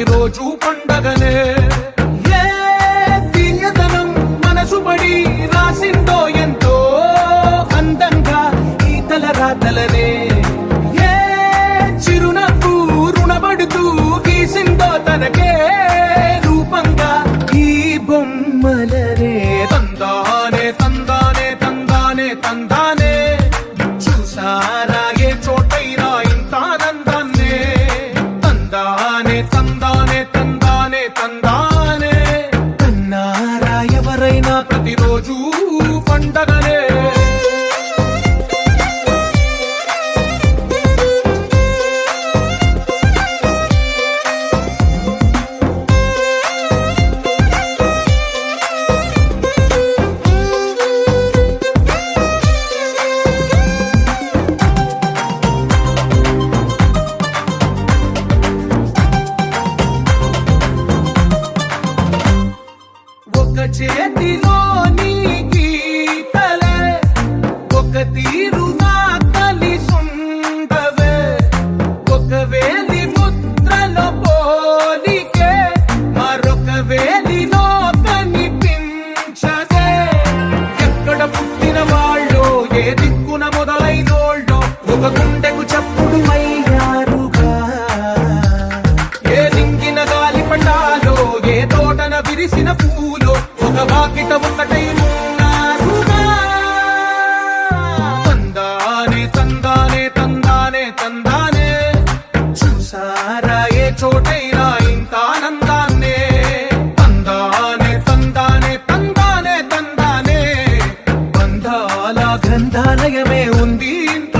ప్రతిరోజు పండగనే. ఏ తీయదనం మనసు పడి రాసిందో ఎంతో అందంగా ఈ తలరాతలనే. ఏ చిరునవ్వు రుణపడుతూ గీసిందో తనకే రూపంగా ఈ బొమ్మలనే. తందానే తందానే తందానే తందానే చూసారా ఏ చోటైనా ఇంత ఆనందాన్నే. తందానే తందానే తందానే తందానే కన్నారా ఎవరైనా ప్రతిరోజు పండగనే. ఒక చేతిలో నీ గీతలే ఒక తీరుగా కలిసుండవే. ఒక వేలి ముద్రలో పోలికే మరొక వేలిలో కనిపించదే. ఎక్కడ పుట్టిన వాళ్ళో ఏ దిక్కున మొదలైనోళ్ళో ఒక గుండెకు చప్పుడు అయ్యారుగా. ఏ దింగిన గాలి పటాలో ఏ తోటన విరిసిన పూలో ఒక వాకిట ఒకటై ఉన్నారుగా. తందానే తందానే తందానే తందానే చూసారా ఏ చోటైనా ఇంత ఆనందాన్నే. తందానే తందానే తందానే తందానే బంధాల గ్రంథాలయమే ఉంది ఇంత